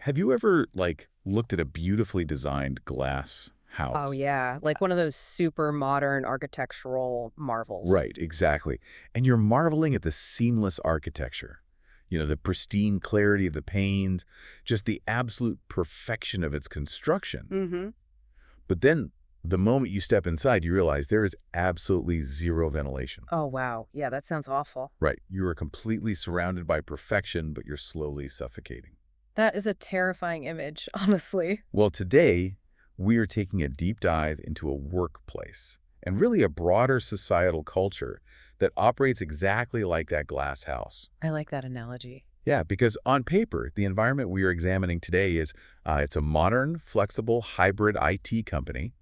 Have you ever, looked at a beautifully designed glass Oh, house? yeah, like one of those super modern architectural marvels. Right, exactly. And you're marveling at the seamless architecture. The pristine clarity of the panes, just the absolute perfection of its construction. Mm-hmm. But then, the moment you step inside, you realize there is absolutely zero ventilation. Oh, wow. Yeah, that sounds awful. Right, you are completely surrounded by perfection, but you're slowly suffocating. That is a terrifying image, honestly. Well, today, we are taking a deep dive into a workplace and really a broader societal culture that operates exactly like that glass house. I like that analogy. Yeah, because on paper, the environment we are examining today is it's a modern, flexible, hybrid IT company,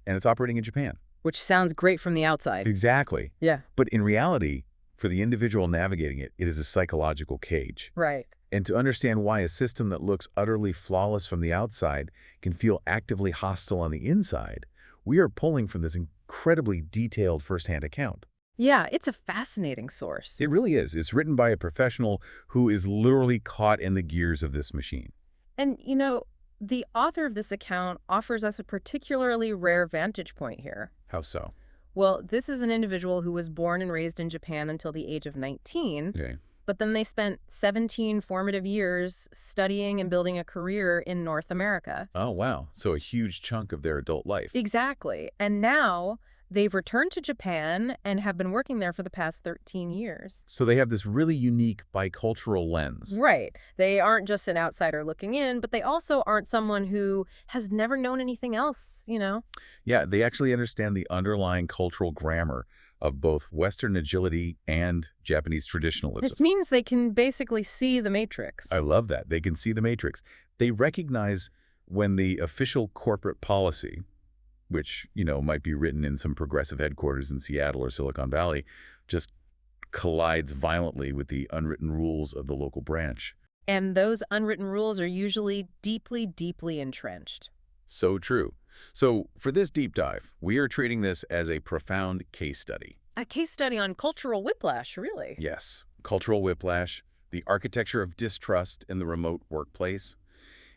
and it's operating in Japan. Which sounds great from the outside. Exactly. Yeah, But in reality, for the individual navigating it, it is a psychological cage. right. And to understand why a system that looks utterly flawless from the outside can feel actively hostile on the inside, we are pulling from this incredibly detailed firsthand account. Yeah, it's a fascinating source. It really is. It's written by a professional who is literally caught in the gears of this machine. And, the author of this account offers us a particularly rare vantage point here. How so? Well, this is an individual who was born and raised in Japan until the age of 19, Okay. but then they spent 17 formative years studying and building a career in North America. Oh, wow. So a huge chunk of their adult life. Exactly. And now they've returned to Japan and have been working there for the past 13 years. So they have this really unique bicultural lens. Right. They aren't just an outsider looking in, but they also aren't someone who has never known anything else. Yeah, they actually understand the underlying cultural grammar of both Western agility and Japanese traditionalism. This means they can basically see the matrix. I love that. They can see the matrix. They recognize when the official corporate policy, which, might be written in some progressive headquarters in Seattle or Silicon Valley, just collides violently with the unwritten rules of the local branch. And those unwritten rules are usually deeply, deeply entrenched. So true. So for this deep dive, we are treating this as a profound case study. A case study on cultural whiplash, really. Yes, cultural whiplash, the architecture of distrust in the remote workplace,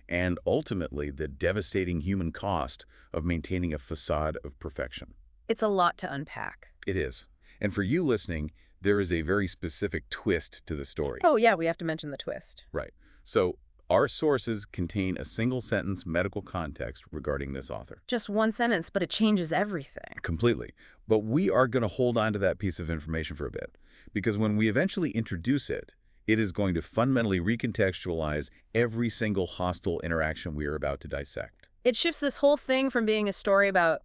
and ultimately the devastating human cost of maintaining a facade of perfection. It's a lot to unpack. It is. And for you listening, there is a very specific twist to the story. Oh, yeah, we have to mention the twist. Right. So our sources contain a single-sentence medical context regarding this author. Just one sentence, but it changes everything. Completely. But we are going to hold on to that piece of information for a bit, because when we eventually introduce it, it is going to fundamentally recontextualize every single hostile interaction we are about to dissect. It shifts this whole thing from being a story about,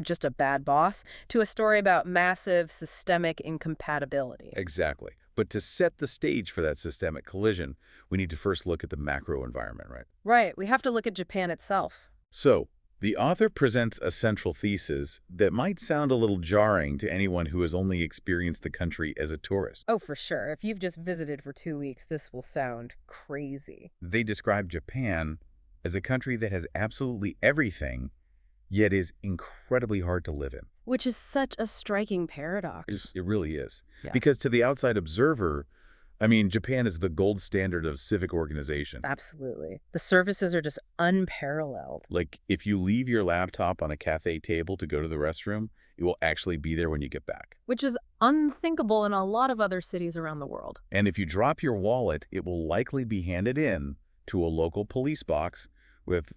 just a bad boss to a story about massive systemic incompatibility. Exactly. But to set the stage for that systemic collision, we need to first look at the macro environment, right? Right, we have to look at Japan itself. So, the author presents a central thesis that might sound a little jarring to anyone who has only experienced the country as a tourist. Oh, for sure. If you've just visited for 2 weeks, this will sound crazy. They describe Japan as a country that has absolutely everything, yet is incredibly hard to live in. Which is such a striking paradox. It really is. Yeah. Because to the outside observer, Japan is the gold standard of civic organization. Absolutely. The services are just unparalleled. Like, if you leave your laptop on a cafe table to go to the restroom, it will actually be there when you get back. Which is unthinkable in a lot of other cities around the world. And if you drop your wallet, it will likely be handed in to a local police box with,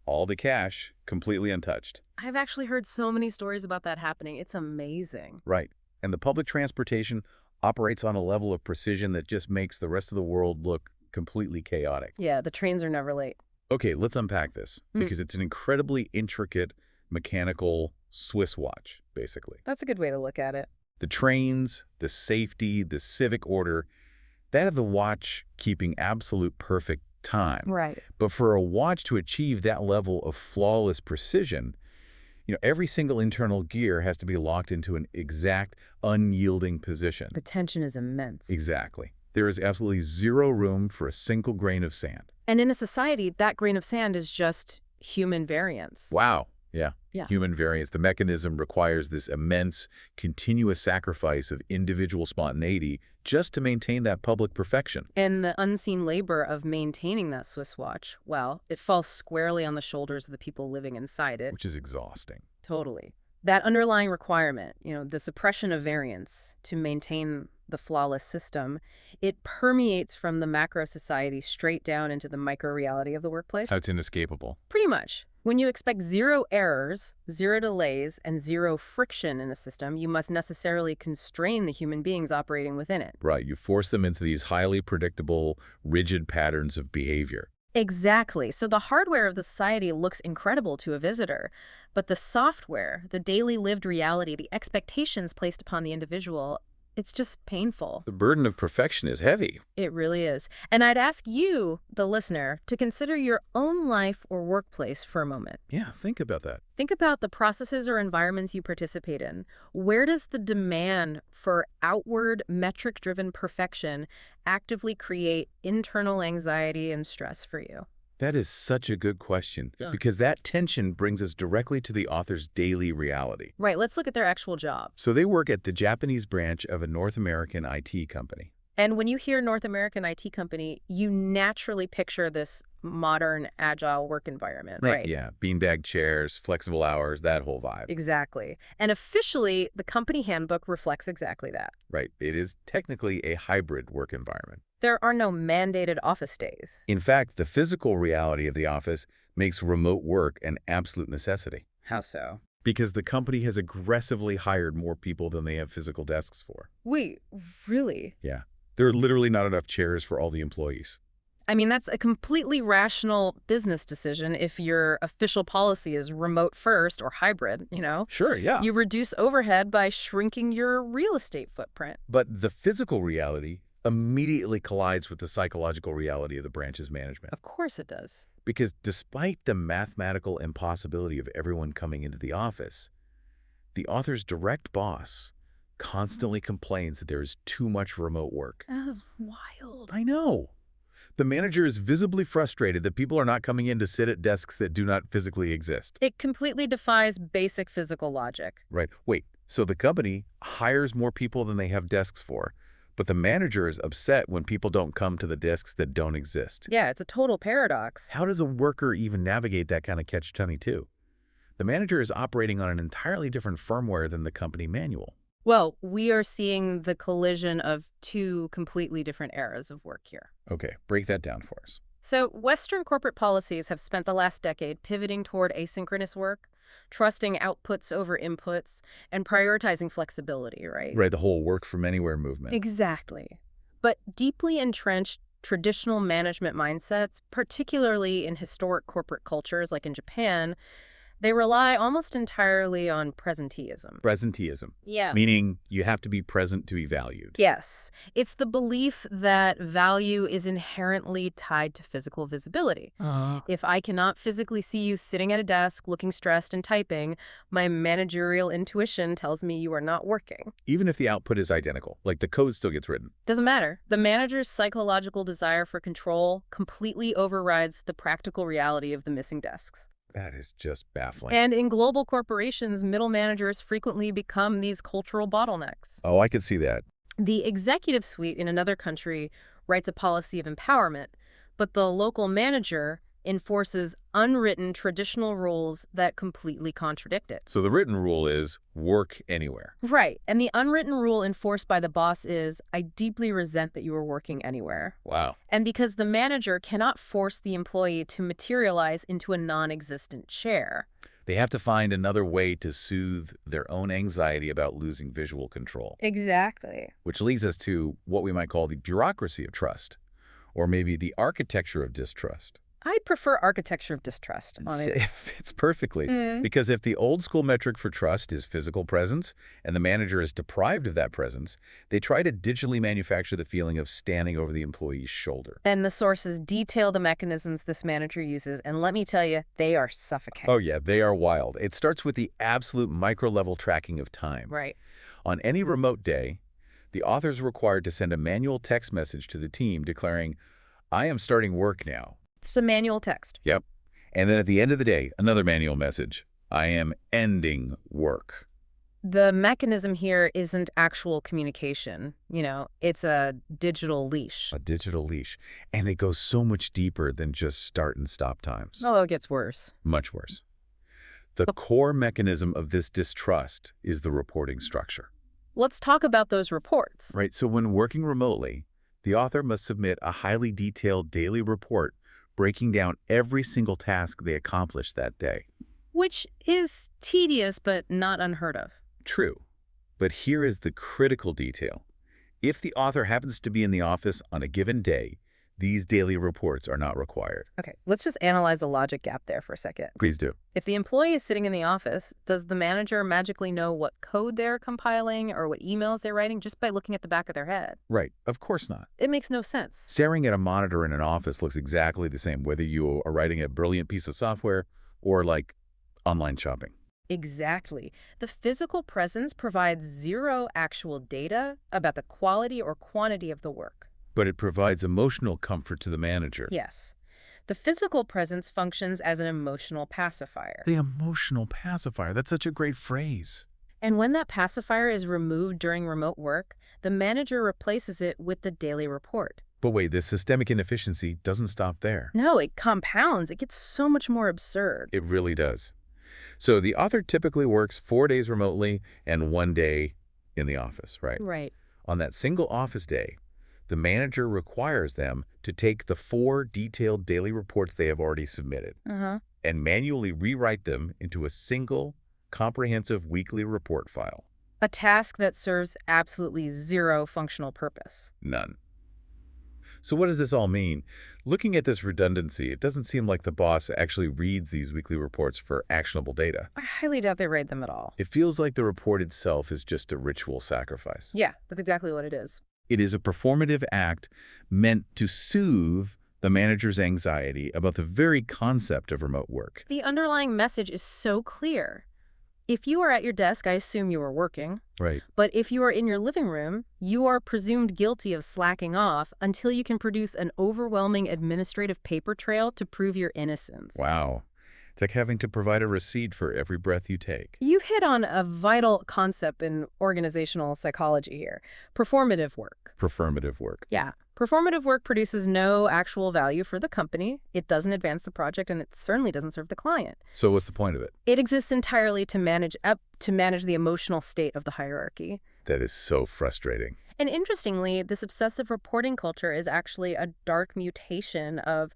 all the cash completely untouched. I've actually heard so many stories about that happening. It's amazing. Right. And the public transportation operates on a level of precision that just makes the rest of the world look completely chaotic. Yeah, the trains are never late. Okay, let's unpack this, because it's an incredibly intricate, mechanical Swiss watch, basically. That's a good way to look at it. The trains, the safety, the civic order, that of the watch keeping absolute perfect time. Right. But for a watch to achieve that level of flawless precision, every single internal gear has to be locked into an exact, unyielding position. The tension is immense. Exactly. There is absolutely zero room for a single grain of sand. And in a society, that grain of sand is just human variance. Wow. Yeah. Yeah. Human variance. The mechanism requires this immense, continuous sacrifice of individual spontaneity just to maintain that public perfection. And the unseen labor of maintaining that Swiss watch, well, it falls squarely on the shoulders of the people living inside it. Which is exhausting. Totally. That underlying requirement, the suppression of variance to maintain the flawless system, it permeates from the macro society straight down into the micro reality of the workplace. How it's inescapable. Pretty much. When you expect zero errors, zero delays, and zero friction in a system, you must necessarily constrain the human beings operating within it. Right. You force them into these highly predictable, rigid patterns of behavior. Exactly. So the hardware of the society looks incredible to a visitor, but the software, the daily lived reality, the expectations placed upon the individual, it's just painful. The burden of perfection is heavy. It really is. And I'd ask you, the listener, to consider your own life or workplace for a moment. Yeah, think about that. Think about the processes or environments you participate in. Where does the demand for outward, metric-driven perfection actively create internal anxiety and stress for you? That is such a good question, Yeah. because that tension brings us directly to the author's daily reality. Right, let's look at their actual job. So they work at the Japanese branch of a North American IT company. And when you hear North American IT company, you naturally picture this modern, agile work environment, right? Yeah, beanbag chairs, flexible hours, that whole vibe. Exactly. And officially, the company handbook reflects exactly that. Right. It is technically a hybrid work environment. There are no mandated office days. In fact, the physical reality of the office makes remote work an absolute necessity. How so? Because the company has aggressively hired more people than they have physical desks for. Wait, really? Yeah. There are literally not enough chairs for all the employees. I mean, that's a completely rational business decision if your official policy is remote first or hybrid, Sure, yeah. You reduce overhead by shrinking your real estate footprint. But the physical reality immediately collides with the psychological reality of the branch's management. Of course it does. Because despite the mathematical impossibility of everyone coming into the office, the author's direct boss constantly complains that there is too much remote work. That's wild. I know. The manager is visibly frustrated that people are not coming in to sit at desks that do not physically exist. It completely defies basic physical logic. Right. Wait, so the company hires more people than they have desks for, but the manager is upset when people don't come to the desks that don't exist. Yeah, it's a total paradox. How does a worker even navigate that kind of catch-22? The manager is operating on an entirely different firmware than the company manual. Well, we are seeing the collision of two completely different eras of work here. Okay, break that down for us. So, Western corporate policies have spent the last decade pivoting toward asynchronous work, trusting outputs over inputs, and prioritizing flexibility, right? Right, the whole work from anywhere movement. Exactly. But deeply entrenched traditional management mindsets, particularly in historic corporate cultures like in Japan, they rely almost entirely on presenteeism. Presenteeism. Yeah. Meaning you have to be present to be valued. Yes. It's the belief that value is inherently tied to physical visibility. If I cannot physically see you sitting at a desk, looking stressed and typing, my managerial intuition tells me you are not working. Even if the output is identical, like the code still gets written. Doesn't matter. The manager's psychological desire for control completely overrides the practical reality of the missing desks. That is just baffling. And in global corporations, middle managers frequently become these cultural bottlenecks. Oh, I could see that. The executive suite in another country writes a policy of empowerment, but the local manager enforces unwritten traditional rules that completely contradict it. So the written rule is work anywhere. Right. And the unwritten rule enforced by the boss is, I deeply resent that you are working anywhere. Wow. And because the manager cannot force the employee to materialize into a non-existent chair. They have to find another way to soothe their own anxiety about losing visual control. Exactly. Which leads us to what we might call the bureaucracy of trust, or maybe the architecture of distrust. I prefer architecture of distrust. It fits perfectly, because if the old school metric for trust is physical presence and the manager is deprived of that presence, they try to digitally manufacture the feeling of standing over the employee's shoulder. And the sources detail the mechanisms this manager uses, and let me tell you, they are suffocating. Oh yeah, they are wild. It starts with the absolute micro-level tracking of time. Right. On any remote day, the author is required to send a manual text message to the team declaring, I am starting work now. It's a manual text. Yep. And then at the end of the day, another manual message. I am ending work. The mechanism here isn't actual communication. It's a digital leash. A digital leash. And it goes so much deeper than just start and stop times. Oh, it gets worse. Much worse. The core mechanism of this distrust is the reporting structure. Let's talk about those reports. Right, so when working remotely, the author must submit a highly detailed daily report breaking down every single task they accomplished that day. Which is tedious, but not unheard of. True. But here is the critical detail. If the author happens to be in the office on a given day, these daily reports are not required. Okay, let's just analyze the logic gap there for a second. Please do. If the employee is sitting in the office, does the manager magically know what code they're compiling or what emails they're writing just by looking at the back of their head? Right. Of course not. It makes no sense. Staring at a monitor in an office looks exactly the same, whether you are writing a brilliant piece of software or, like, online shopping. Exactly. The physical presence provides zero actual data about the quality or quantity of the work. But it provides emotional comfort to the manager. Yes. The physical presence functions as an emotional pacifier. The emotional pacifier. That's such a great phrase. And when that pacifier is removed during remote work, the manager replaces it with the daily report. But wait, this systemic inefficiency doesn't stop there. No, it compounds. It gets so much more absurd. It really does. So the author typically works 4 days remotely and 1 day in the office, right? Right. On that single office day, the manager requires them to take the 4 detailed daily reports they have already submitted and manually rewrite them into a single, comprehensive weekly report file. A task that serves absolutely zero functional purpose. None. So what does this all mean? Looking at this redundancy, it doesn't seem like the boss actually reads these weekly reports for actionable data. I highly doubt they read them at all. It feels like the report itself is just a ritual sacrifice. Yeah, that's exactly what it is. It is a performative act meant to soothe the manager's anxiety about the very concept of remote work. The underlying message is so clear. If you are at your desk, I assume you are working. Right. But if you are in your living room, you are presumed guilty of slacking off until you can produce an overwhelming administrative paper trail to prove your innocence. Wow. It's like having to provide a receipt for every breath you take. You've hit on a vital concept in organizational psychology here. Performative work. Performative work. Yeah. Performative work produces no actual value for the company. It doesn't advance the project, and it certainly doesn't serve the client. So what's the point of it? It exists entirely to manage the emotional state of the hierarchy. That is so frustrating. And interestingly, this obsessive reporting culture is actually a dark mutation of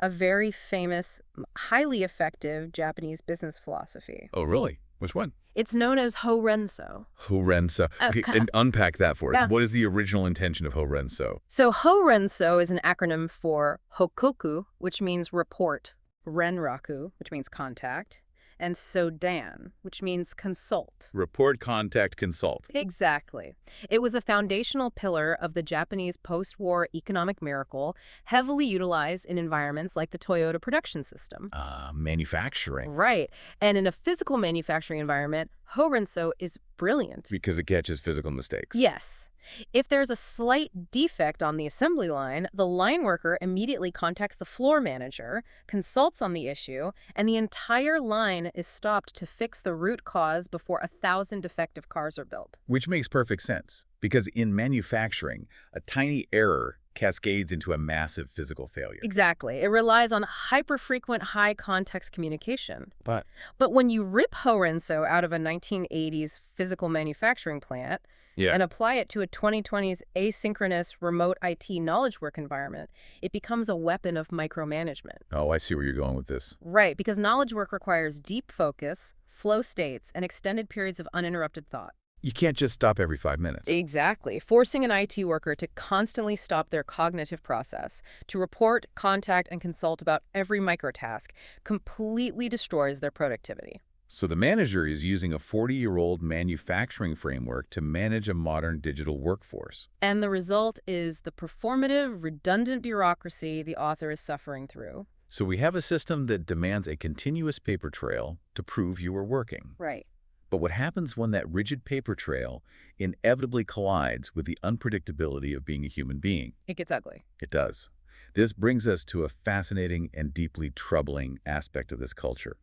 a very famous, highly effective Japanese business philosophy. Oh, really? Which one? It's known as Horenso. Horenso. Okay, and unpack that for us. Yeah. What is the original intention of Horenso? So Horenso is an acronym for Hokoku, which means report, Renraku, which means contact, and Sodan, which means consult. Report, contact, consult. Exactly. It was a foundational pillar of the Japanese post-war economic miracle, heavily utilized in environments like the Toyota production system. Manufacturing. Right. And in a physical manufacturing environment, Horenso is brilliant. Because it catches physical mistakes. Yes. If there's a slight defect on the assembly line, the line worker immediately contacts the floor manager, consults on the issue, and the entire line is stopped to fix the root cause before 1,000 defective cars are built. Which makes perfect sense, because in manufacturing, a tiny error cascades into a massive physical failure. Exactly. It relies on hyper-frequent, high-context communication. But when you rip Horenso out of a 1980s physical manufacturing plant, and apply it to a 2020s asynchronous remote IT knowledge work environment, it becomes a weapon of micromanagement. Oh, I see where you're going with this. Right, because knowledge work requires deep focus, flow states, and extended periods of uninterrupted thought. You can't just stop every 5 minutes. Exactly. Forcing an IT worker to constantly stop their cognitive process, to report, contact, and consult about every microtask, completely destroys their productivity. So the manager is using a 40-year-old manufacturing framework to manage a modern digital workforce. And the result is the performative, redundant bureaucracy the author is suffering through. So we have a system that demands a continuous paper trail to prove you are working. Right. But what happens when that rigid paper trail inevitably collides with the unpredictability of being a human being? It gets ugly. It does. This brings us to a fascinating and deeply troubling aspect of this culture: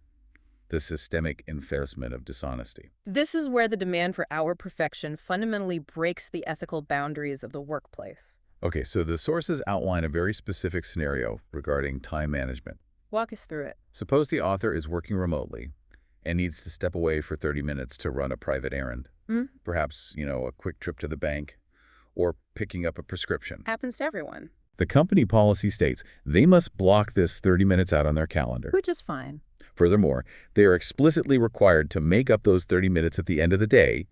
the systemic enforcement of dishonesty. This is where the demand for hour perfection fundamentally breaks the ethical boundaries of the workplace. Okay, so the sources outline a very specific scenario regarding time management. Walk us through it. Suppose the author is working remotely and needs to step away for 30 minutes to run a private errand. Mm? Perhaps, a quick trip to the bank or picking up a prescription. Happens to everyone. The company policy states they must block this 30 minutes out on their calendar. Which is fine. Furthermore, they are explicitly required to make up those 30 minutes at the end of the day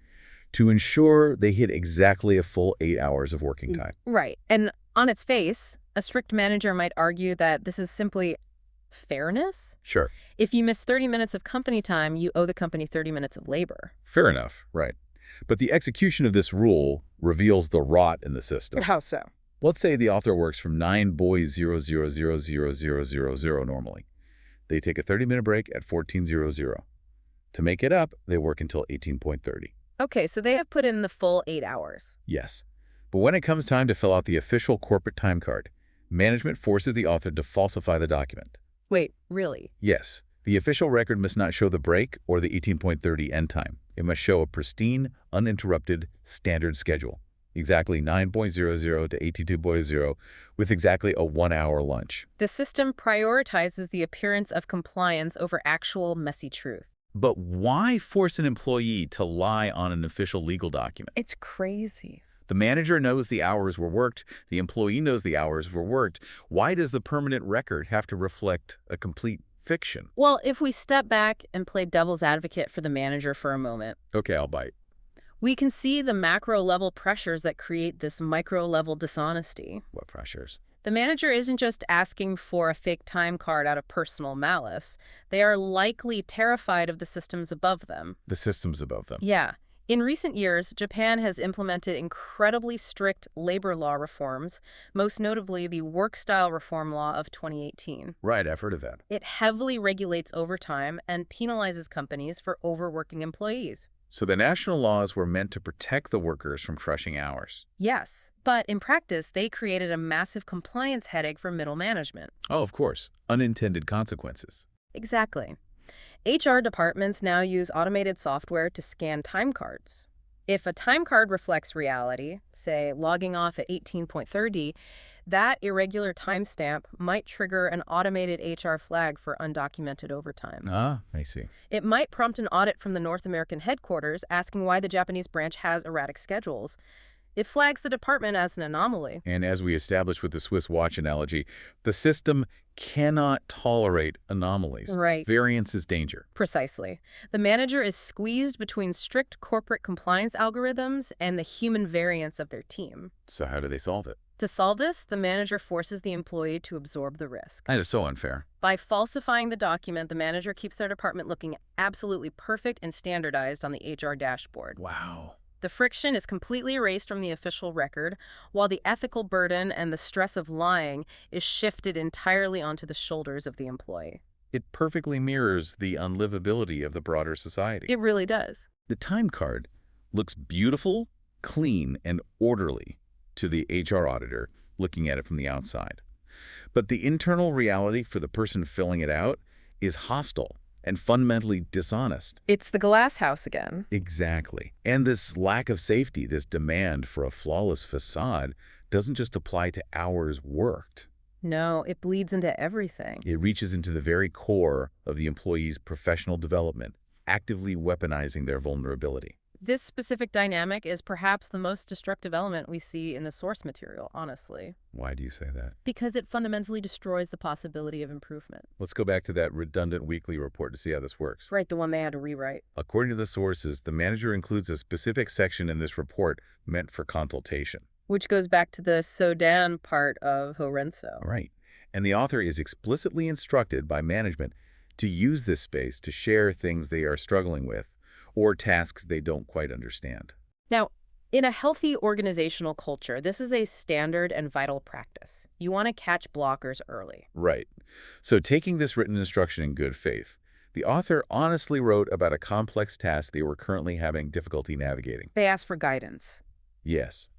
to ensure they hit exactly a full 8 hours of working time. Right. And on its face, a strict manager might argue that this is simply fairness. Sure. If you miss 30 minutes of company time, you owe the company 30 minutes of labor. Fair enough, right. But the execution of this rule reveals the rot in the system. How so? Let's say the author works from 9 boys 00000000 normally. They take a 30-minute break at 14:00. To make it up, they work until 18:30. Okay, so they have put in the full 8 hours. Yes. But when it comes time to fill out the official corporate time card, management forces the author to falsify the document. Wait, really? Yes. The official record must not show the break or the 18:30 end time. It must show a pristine, uninterrupted, standard schedule. Exactly 9:00 to 82:00 with exactly a 1-hour lunch. The system prioritizes the appearance of compliance over actual messy truth. But why force an employee to lie on an official legal document? It's crazy. The manager knows the hours were worked. The employee knows the hours were worked. Why does the permanent record have to reflect a complete fiction? Well, if we step back and play devil's advocate for the manager for a moment, Okay, I'll bite. we can see the macro-level pressures that create this micro-level dishonesty. What pressures? The manager isn't just asking for a fake time card out of personal malice. They are likely terrified of the systems above them. The systems above them. Yeah. In recent years, Japan has implemented incredibly strict labor law reforms, most notably the Work Style Reform Law of 2018. Right, I've heard of that. It heavily regulates overtime and penalizes companies for overworking employees. So the national laws were meant to protect the workers from crushing hours. Yes, but in practice, they created a massive compliance headache for middle management. Oh, of course. Unintended consequences. Exactly. HR departments now use automated software to scan time cards. If a time card reflects reality, say logging off at 18:30, that irregular timestamp might trigger an automated HR flag for undocumented overtime. Ah, I see. It might prompt an audit from the North American headquarters asking why the Japanese branch has erratic schedules. It flags the department as an anomaly. And as we established with the Swiss watch analogy, the system cannot tolerate anomalies. Right. Variance is danger. Precisely. The manager is squeezed between strict corporate compliance algorithms and the human variance of their team. So how do they solve it? To solve this, the manager forces the employee to absorb the risk. That is so unfair. By falsifying the document, the manager keeps their department looking absolutely perfect and standardized on the HR dashboard. Wow. The friction is completely erased from the official record, while the ethical burden and the stress of lying is shifted entirely onto the shoulders of the employee. It perfectly mirrors the unlivability of the broader society. It really does. The time card looks beautiful, clean, and orderly to the HR auditor looking at it from the outside. But the internal reality for the person filling it out is hostile and fundamentally dishonest. It's the glass house again. Exactly. And this lack of safety, this demand for a flawless facade, doesn't just apply to hours worked. No, it bleeds into everything. It reaches into the very core of the employee's professional development, actively weaponizing their vulnerability. This specific dynamic is perhaps the most destructive element we see in the source material, honestly. Why do you say that? Because it fundamentally destroys the possibility of improvement. Let's go back to that redundant weekly report to see how this works. Right, the one they had to rewrite. According to the sources, the manager includes a specific section in this report meant for consultation. Which goes back to the Sodan part of Horenso. Right. And the author is explicitly instructed by management to use this space to share things they are struggling with or tasks they don't quite understand. Now, in a healthy organizational culture, this is a standard and vital practice. You want to catch blockers early. Right. So taking this written instruction in good faith, the author honestly wrote about a complex task they were currently having difficulty navigating. They ask for guidance. Yes.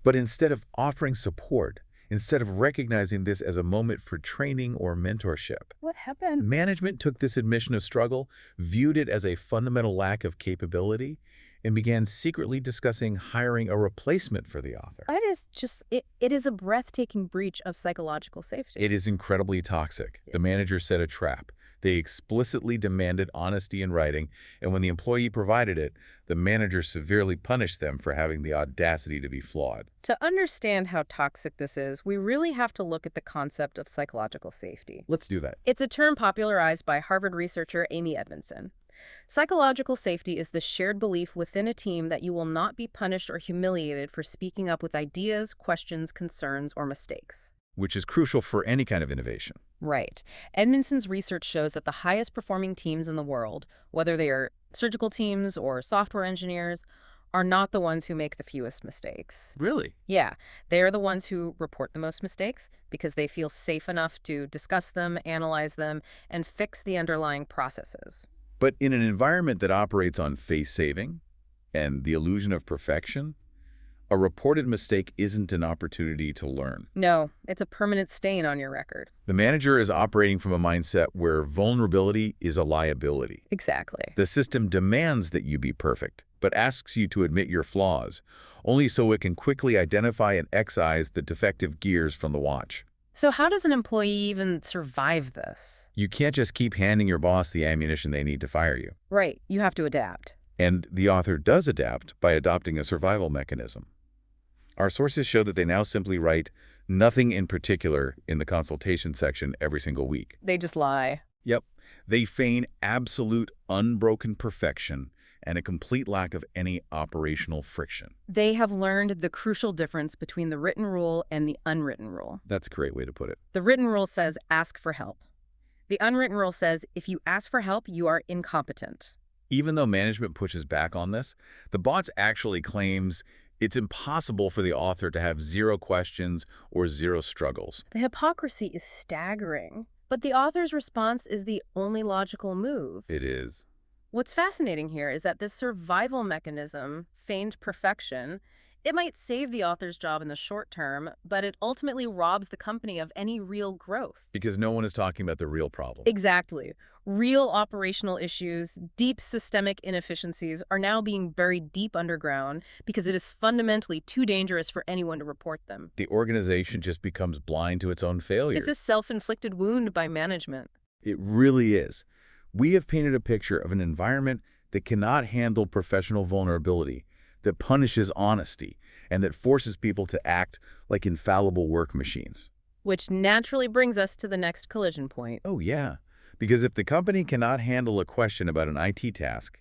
But instead of offering support, instead of recognizing this as a moment for training or mentorship. What happened? Management took this admission of struggle, viewed it as a fundamental lack of capability, and began secretly discussing hiring a replacement for the author. That is just, it is a breathtaking breach of psychological safety. It is incredibly toxic. The manager set a trap. They explicitly demanded honesty in writing, and when the employee provided it, the manager severely punished them for having the audacity to be flawed. To understand how toxic this is, we really have to look at the concept of psychological safety. Let's do that. It's a term popularized by Harvard researcher Amy Edmondson. Psychological safety is the shared belief within a team that you will not be punished or humiliated for speaking up with ideas, questions, concerns, or mistakes. Which is crucial for any kind of innovation. Right. Edmondson's research shows that the highest performing teams in the world, whether they are surgical teams or software engineers, are not the ones who make the fewest mistakes. Really? Yeah, they are the ones who report the most mistakes because they feel safe enough to discuss them, analyze them, and fix the underlying processes. But in an environment that operates on face-saving and the illusion of perfection, a reported mistake isn't an opportunity to learn. No, it's a permanent stain on your record. The manager is operating from a mindset where vulnerability is a liability. Exactly. The system demands that you be perfect, but asks you to admit your flaws, only so it can quickly identify and excise the defective gears from the watch. So how does an employee even survive this? You can't just keep handing your boss the ammunition they need to fire you. Right, you have to adapt. And the author does adapt by adopting a survival mechanism. Our sources show that they now simply write nothing in particular in the consultation section every single week. They just lie. Yep. They feign absolute unbroken perfection and a complete lack of any operational friction. They have learned the crucial difference between the written rule and the unwritten rule. That's a great way to put it. The written rule says ask for help. The unwritten rule says if you ask for help, you are incompetent. Even though management pushes back on this, the boss actually claims it's impossible for the author to have zero questions or zero struggles. The hypocrisy is staggering, but the author's response is the only logical move. It is. What's fascinating here is that this survival mechanism, feigned perfection, it might save the author's job in the short term, but it ultimately robs the company of any real growth. Because no one is talking about the real problem. Exactly. Real operational issues, deep systemic inefficiencies are now being buried deep underground because it is fundamentally too dangerous for anyone to report them. The organization just becomes blind to its own failures. It's a self-inflicted wound by management. It really is. We have painted a picture of an environment that cannot handle professional vulnerability, that punishes honesty, and that forces people to act like infallible work machines. Which naturally brings us to the next collision point. Oh, yeah. Because if the company cannot handle a question about an IT task,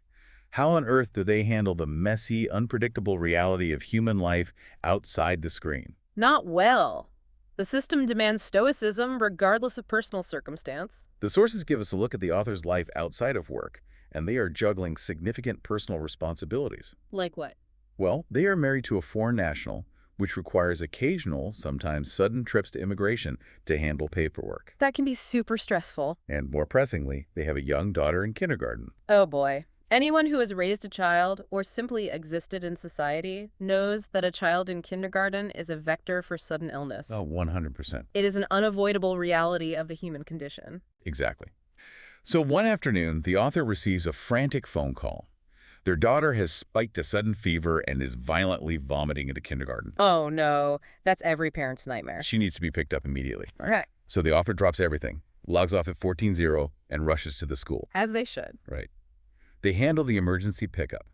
how on earth do they handle the messy, unpredictable reality of human life outside the screen? Not well. The system demands stoicism regardless of personal circumstance. The sources give us a look at the author's life outside of work, and they are juggling significant personal responsibilities. Like what? Well, they are married to a foreign national, which requires occasional, sometimes sudden trips to immigration to handle paperwork. That can be super stressful. And more pressingly, they have a young daughter in kindergarten. Oh boy. Anyone who has raised a child or simply existed in society knows that a child in kindergarten is a vector for sudden illness. Oh, 100%. It is an unavoidable reality of the human condition. Exactly. So one afternoon, the author receives a frantic phone call. Their daughter has spiked a sudden fever and is violently vomiting into kindergarten. Oh no, that's every parent's nightmare. She needs to be picked up immediately. Right. So the author drops everything, logs off at 14:00, and rushes to the school. As they should. Right. They handle the emergency pickup,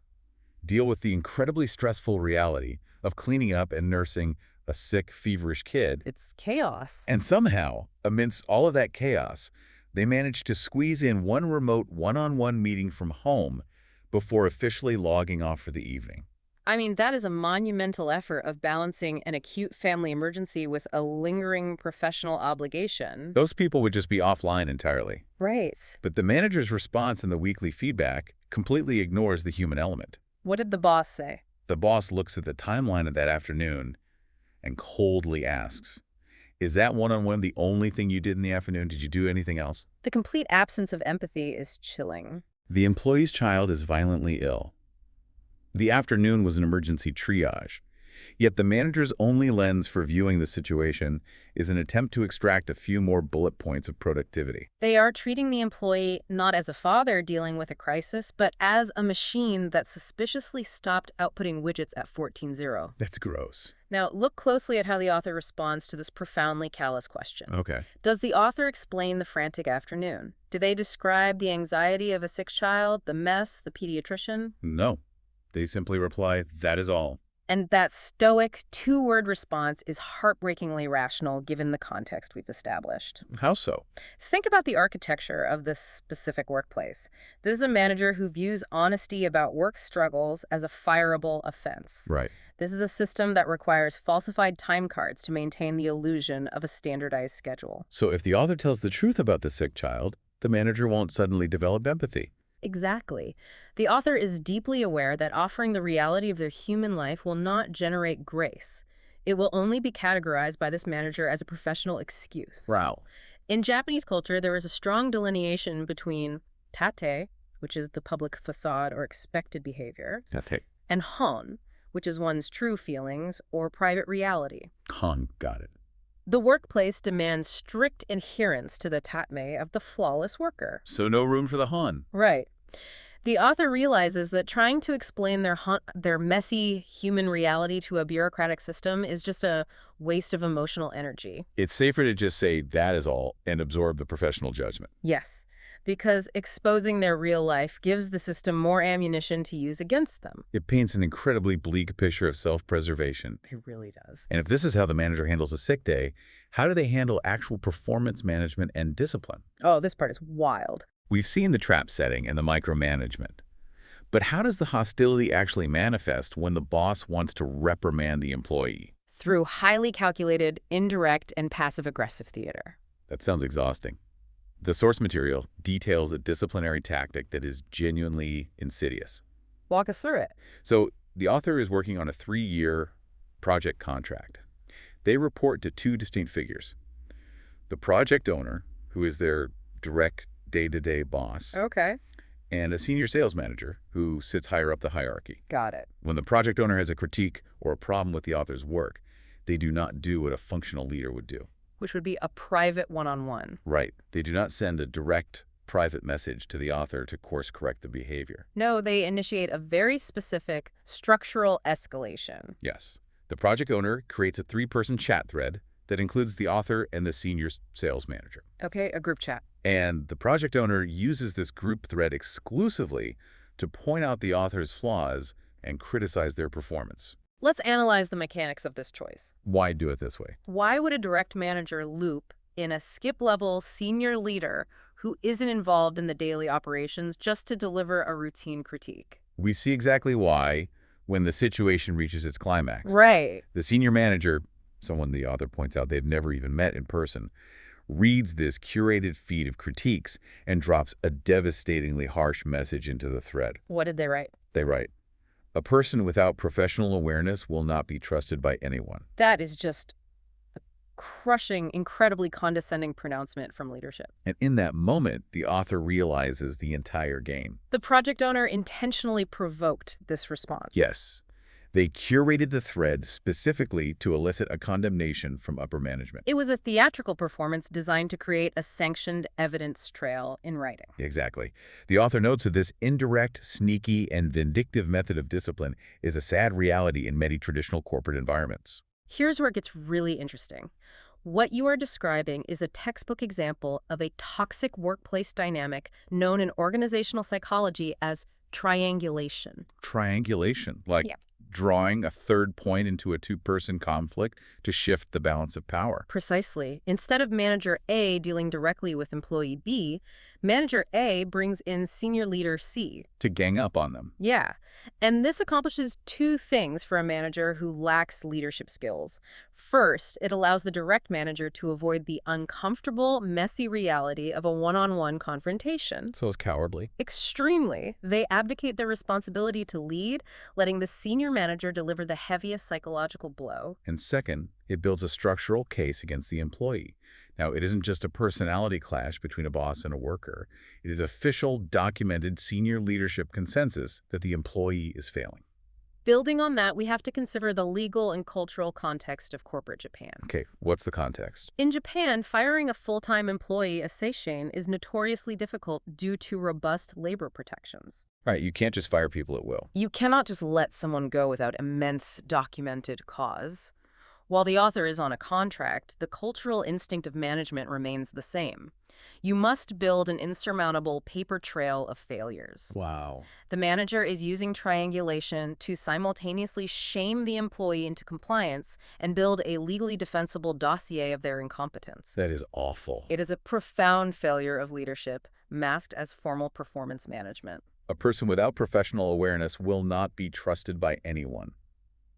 deal with the incredibly stressful reality of cleaning up and nursing a sick, feverish kid. It's chaos. And somehow, amidst all of that chaos, they manage to squeeze in one remote one-on-one meeting from home before officially logging off for the evening. I mean, that is a monumental effort of balancing an acute family emergency with a lingering professional obligation. Those people would just be offline entirely. Right. But the manager's response in the weekly feedback completely ignores the human element. What did the boss say? The boss looks at the timeline of that afternoon and coldly asks, "Is that one-on-one the only thing you did in the afternoon? Did you do anything else?" The complete absence of empathy is chilling. The employee's child is violently ill. The afternoon was an emergency triage. Yet the manager's only lens for viewing the situation is an attempt to extract a few more bullet points of productivity. They are treating the employee not as a father dealing with a crisis, but as a machine that suspiciously stopped outputting widgets at 14:0. That's gross. Now, look closely at how the author responds to this profoundly callous question. Okay. Does the author explain the frantic afternoon? Do they describe the anxiety of a sick child, the mess, the pediatrician? No. They simply reply, that is all. And that stoic, two-word response is heartbreakingly rational given the context we've established. How so? Think about the architecture of this specific workplace. This is a manager who views honesty about work struggles as a fireable offense. Right. This is a system that requires falsified time cards to maintain the illusion of a standardized schedule. So if the author tells the truth about the sick child, the manager won't suddenly develop empathy. Exactly. The author is deeply aware that offering the reality of their human life will not generate grace. It will only be categorized by this manager as a professional excuse. Wow. In Japanese culture, there is a strong delineation between tate, which is the public facade or expected behavior, Tate. and hon, which is one's true feelings or private reality. Han, got it. The workplace demands strict adherence to the tatme of the flawless worker. So no room for the Han. Right. The author realizes that trying to explain their messy human reality to a bureaucratic system is just a waste of emotional energy. It's safer to just say that is all and absorb the professional judgment. Yes, because exposing their real life gives the system more ammunition to use against them. It paints an incredibly bleak picture of self-preservation. It really does. And if this is how the manager handles a sick day, how do they handle actual performance management and discipline? Oh, this part is wild. We've seen the trap setting and the micromanagement. But how does the hostility actually manifest when the boss wants to reprimand the employee? Through highly calculated, indirect, and passive-aggressive theater. That sounds exhausting. The source material details a disciplinary tactic that is genuinely insidious. Walk us through it. So the author is working on a 3-year project contract. They report to 2 distinct figures. The project owner, who is their direct day-to-day boss, Okay. and a senior sales manager who sits higher up the hierarchy. Got it. When the project owner has a critique or a problem with the author's work, they do not do what a functional leader would do. Which would be a private one-on-one. Right. They do not send a direct private message to the author to course correct the behavior. No, they initiate a very specific structural escalation. Yes. The project owner creates a 3-person chat thread that includes the author and the senior sales manager. Okay, a group chat. And the project owner uses this group thread exclusively to point out the author's flaws and criticize their performance. Let's analyze the mechanics of this choice. Why do it this way? Why would a direct manager loop in a skip-level senior leader who isn't involved in the daily operations just to deliver a routine critique? We see exactly why when the situation reaches its climax. Right. The senior manager, someone the author points out they've never even met in person, reads this curated feed of critiques and drops a devastatingly harsh message into the thread. What did they write? They write, "A person without professional awareness will not be trusted by anyone." That is just a crushing, incredibly condescending pronouncement from leadership. And in that moment, the author realizes the entire game. The project owner intentionally provoked this response. Yes, they curated the thread specifically to elicit a condemnation from upper management. It was a theatrical performance designed to create a sanctioned evidence trail in writing. Exactly. The author notes that this indirect, sneaky, and vindictive method of discipline is a sad reality in many traditional corporate environments. Here's where it gets really interesting. What you are describing is a textbook example of a toxic workplace dynamic known in organizational psychology as triangulation. Triangulation, like Yeah. drawing a third point into a 2-person conflict to shift the balance of power. Precisely. Instead of manager A dealing directly with employee B, manager A brings in senior leader C. To gang up on them. Yeah. And this accomplishes 2 things for a manager who lacks leadership skills. First, it allows the direct manager to avoid the uncomfortable, messy reality of a one-on-one confrontation. So it's cowardly. Extremely. They abdicate their responsibility to lead, letting the senior manager deliver the heaviest psychological blow. And second, it builds a structural case against the employee. Now, it isn't just a personality clash between a boss and a worker. It is official, documented senior leadership consensus that the employee is failing. Building on that, we have to consider the legal and cultural context of corporate Japan. Okay, what's the context? In Japan, firing a full-time employee, a seishin, is notoriously difficult due to robust labor protections. Right, you can't just fire people at will. You cannot just let someone go without immense documented cause. While the author is on a contract, the cultural instinct of management remains the same. You must build an insurmountable paper trail of failures. Wow. The manager is using triangulation to simultaneously shame the employee into compliance and build a legally defensible dossier of their incompetence. That is awful. It is a profound failure of leadership, masked as formal performance management. A person without professional awareness will not be trusted by anyone.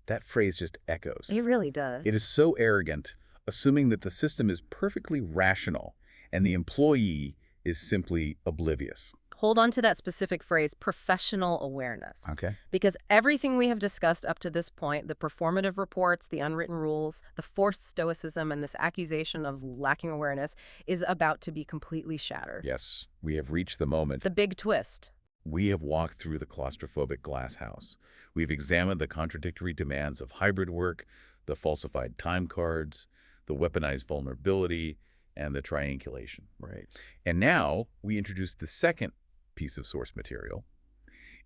That phrase just echoes. It really does. It is so arrogant, assuming that the system is perfectly rational and the employee is simply oblivious. Hold on to that specific phrase, professional awareness. Okay. Because everything we have discussed up to this point, the performative reports, the unwritten rules, the forced stoicism, and this accusation of lacking awareness is about to be completely shattered. Yes, we have reached the moment. The big twist. We have walked through the claustrophobic glass house. We've examined the contradictory demands of hybrid work, the falsified time cards, the weaponized vulnerability, and the triangulation. Right. And now we introduce the second piece of source material.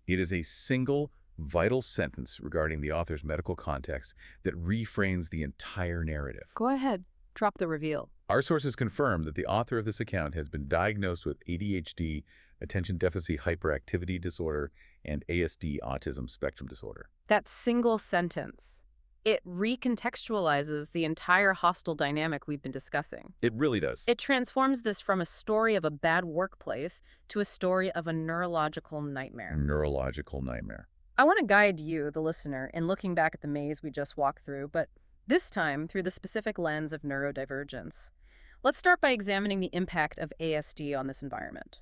It is a single, vital sentence regarding the author's medical context that reframes the entire narrative. Go ahead. Drop the reveal. Our sources confirm that the author of this account has been diagnosed with ADHD, attention deficit hyperactivity disorder, and ASD, autism spectrum disorder. That single sentence, it recontextualizes the entire hostile dynamic we've been discussing. It really does. It transforms this from a story of a bad workplace to a story of a neurological nightmare. Neurological nightmare. I want to guide you, the listener, in looking back at the maze we just walked through, but this time through the specific lens of neurodivergence. Let's start by examining the impact of ASD on this environment.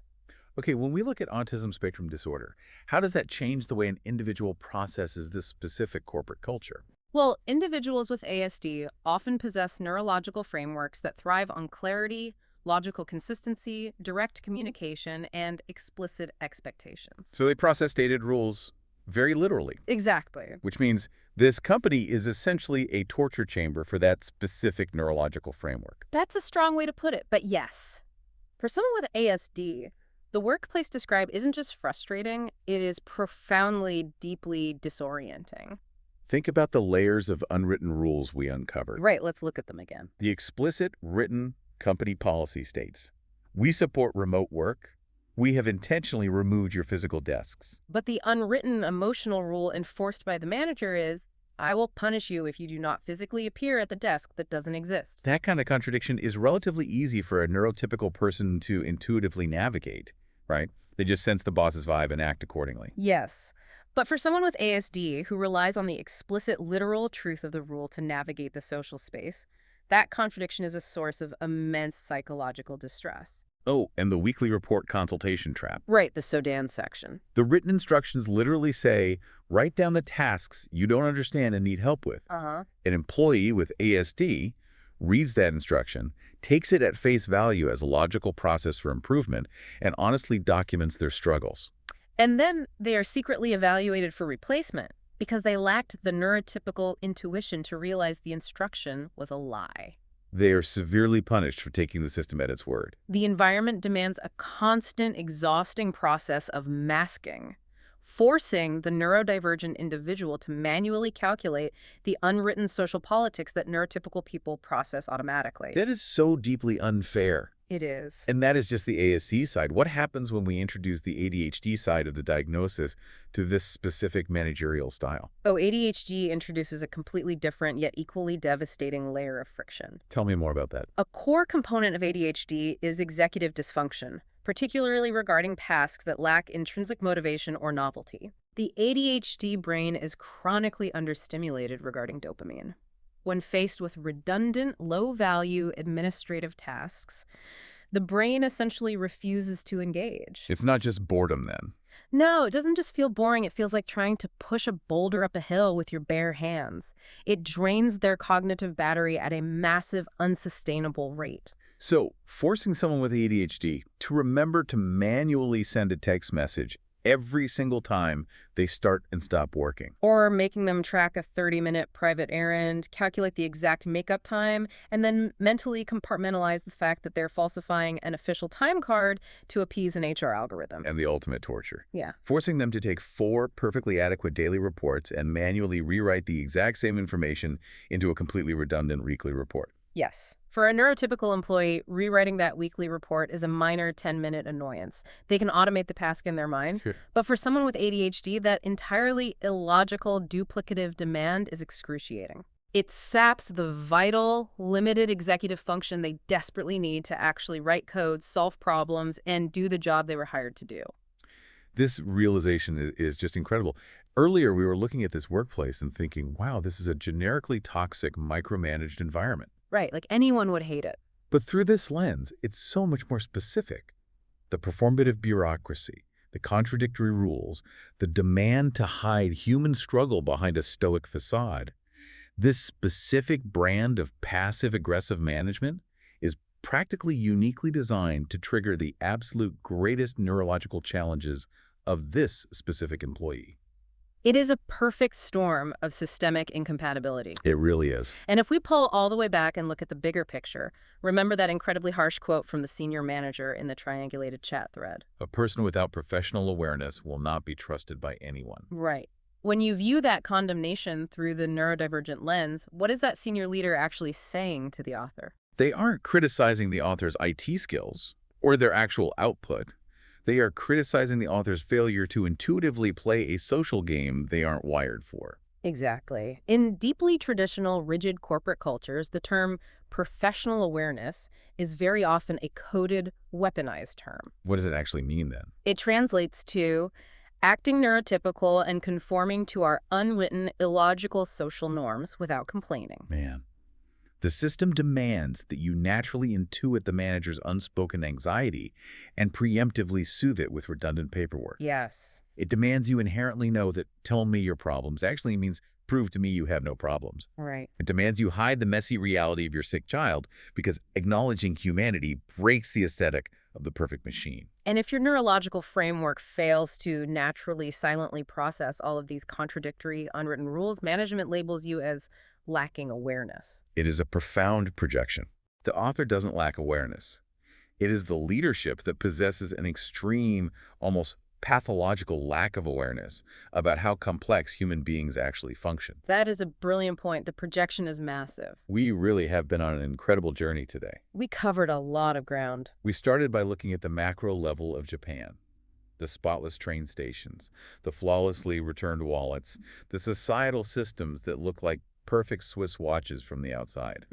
Okay, when we look at autism spectrum disorder, how does that change the way an individual processes this specific corporate culture? Well, individuals with ASD often possess neurological frameworks that thrive on clarity, logical consistency, direct communication, and explicit expectations. So they process stated rules very literally. Exactly. Which means this company is essentially a torture chamber for that specific neurological framework. That's a strong way to put it, but yes. For someone with ASD, the workplace described isn't just frustrating, it is profoundly, deeply disorienting. Think about the layers of unwritten rules we uncovered. Right, let's look at them again. The explicit written company policy states, we support remote work. We have intentionally removed your physical desks. But the unwritten emotional rule enforced by the manager is, I will punish you if you do not physically appear at the desk that doesn't exist. That kind of contradiction is relatively easy for a neurotypical person to intuitively navigate, right? They just sense the boss's vibe and act accordingly. Yes. But for someone with ASD who relies on the explicit literal truth of the rule to navigate the social space, that contradiction is a source of immense psychological distress. Oh, and the weekly report consultation trap. Right, the Sodan section. The written instructions literally say, write down the tasks you don't understand and need help with. Uh-huh. An employee with ASD reads that instruction, takes it at face value as a logical process for improvement, and honestly documents their struggles. And then they are secretly evaluated for replacement because they lacked the neurotypical intuition to realize the instruction was a lie. They are severely punished for taking the system at its word. The environment demands a constant, exhausting process of masking, forcing the neurodivergent individual to manually calculate the unwritten social politics that neurotypical people process automatically. That is so deeply unfair. It is. And that is just the ASD side. What happens when we introduce the ADHD side of the diagnosis to this specific managerial style? Oh, ADHD introduces a completely different yet equally devastating layer of friction. Tell me more about that. A core component of ADHD is executive dysfunction, particularly regarding tasks that lack intrinsic motivation or novelty. The ADHD brain is chronically understimulated regarding dopamine. When faced with redundant, low-value administrative tasks, the brain essentially refuses to engage. It's not just boredom then. No, it doesn't just feel boring. It feels like trying to push a boulder up a hill with your bare hands. It drains their cognitive battery at a massive, unsustainable rate. So, forcing someone with ADHD to remember to manually send a text message every single time they start and stop working. Or making them track a 30-minute private errand, calculate the exact makeup time, and then mentally compartmentalize the fact that they're falsifying an official time card to appease an HR algorithm. And the ultimate torture. Yeah. Forcing them to take 4 perfectly adequate daily reports and manually rewrite the exact same information into a completely redundant weekly report. Yes. For a neurotypical employee, rewriting that weekly report is a minor 10-minute annoyance. They can automate the task in their mind. Sure. But for someone with ADHD, that entirely illogical, duplicative demand is excruciating. It saps the vital, limited executive function they desperately need to actually write code, solve problems, and do the job they were hired to do. This realization is just incredible. Earlier, we were looking at this workplace and thinking, wow, this is a generically toxic, micromanaged environment. Right, like anyone would hate it. But through this lens, it's so much more specific. The performative bureaucracy, the contradictory rules, the demand to hide human struggle behind a stoic facade. This specific brand of passive-aggressive management is practically uniquely designed to trigger the absolute greatest neurological challenges of this specific employee. It is a perfect storm of systemic incompatibility. It really is. And if we pull all the way back and look at the bigger picture, remember that incredibly harsh quote from the senior manager in the triangulated chat thread. A person without professional awareness will not be trusted by anyone. Right. When you view that condemnation through the neurodivergent lens, what is that senior leader actually saying to the author? They aren't criticizing the author's IT skills or their actual output. They are criticizing the author's failure to intuitively play a social game they aren't wired for. Exactly. In deeply traditional, rigid corporate cultures, the term professional awareness is very often a coded, weaponized term. What does it actually mean then? It translates to acting neurotypical and conforming to our unwritten, illogical social norms without complaining. Man. The system demands that you naturally intuit the manager's unspoken anxiety and preemptively soothe it with redundant paperwork. Yes. It demands you inherently know that tell me your problems actually means prove to me you have no problems. Right. It demands you hide the messy reality of your sick child because acknowledging humanity breaks the aesthetic of the perfect machine. And if your neurological framework fails to naturally, silently process all of these contradictory, unwritten rules, management labels you as lacking awareness. It is a profound projection. The author doesn't lack awareness. It is the leadership that possesses an extreme, almost pathological lack of awareness about how complex human beings actually function. That is a brilliant point. The projection is massive. We really have been on an incredible journey today. We covered a lot of ground. We started by looking at the macro level of Japan. The spotless train stations, the flawlessly returned wallets, the societal systems that look like perfect Swiss watches from the outside.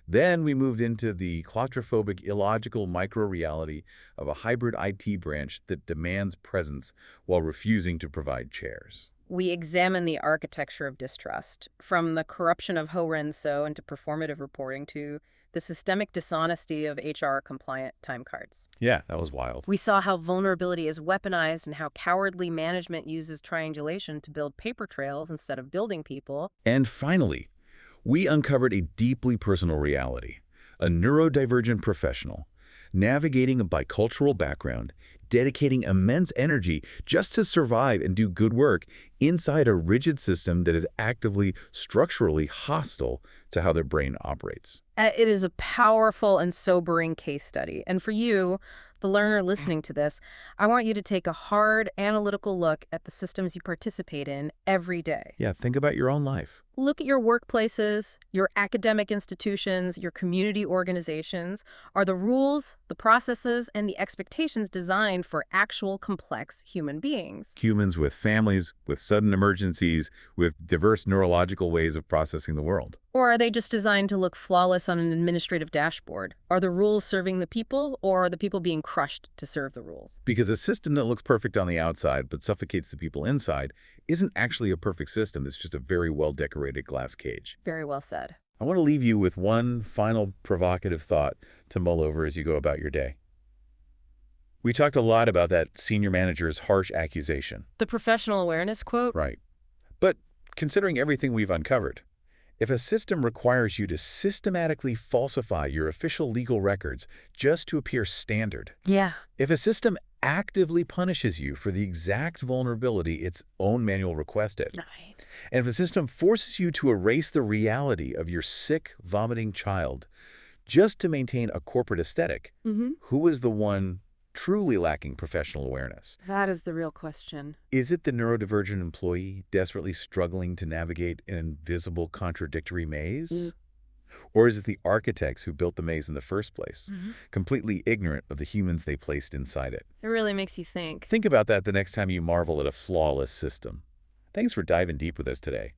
Then we moved into the claustrophobic, illogical micro-reality of a hybrid IT branch that demands presence while refusing to provide chairs. We examine the architecture of distrust, from the corruption of Ho-Ren-So into performative reporting to the systemic dishonesty of HR-compliant time cards. Yeah, that was wild. We saw how vulnerability is weaponized and how cowardly management uses triangulation to build paper trails instead of building people. And finally, we uncovered a deeply personal reality, a neurodivergent professional, navigating a bicultural background, dedicating immense energy just to survive and do good work inside a rigid system that is actively, structurally hostile to how their brain operates. It is a powerful and sobering case study. And for you, the learner listening to this, I want you to take a hard, analytical look at the systems you participate in every day. Yeah, think about your own life. Look at your workplaces, your academic institutions, your community organizations. Are the rules, the processes, and the expectations designed for actual complex human beings? Humans with families, with sudden emergencies, with diverse neurological ways of processing the world. Or are they just designed to look flawless on an administrative dashboard? Are the rules serving the people, or are the people being crushed to serve the rules? Because a system that looks perfect on the outside but suffocates the people inside isn't actually a perfect system. It's just a very well-decorated glass cage. Very well said. I want to leave you with one final provocative thought to mull over as you go about your day. We talked a lot about that senior manager's harsh accusation. The professional awareness quote? Right. But considering everything we've uncovered, If a system requires you to systematically falsify your official legal records just to appear standard, Yeah. if a system actively punishes you for the exact vulnerability its own manual requested, Right. and if a system forces you to erase the reality of your sick, vomiting child just to maintain a corporate aesthetic, who is the one truly lacking professional awareness? That is the real question. Is it the neurodivergent employee desperately struggling to navigate an invisible contradictory maze? Or is it the architects who built the maze in the first place, completely ignorant of the humans they placed inside it? It really makes you think. Think about that the next time you marvel at a flawless system. Thanks for diving deep with us today.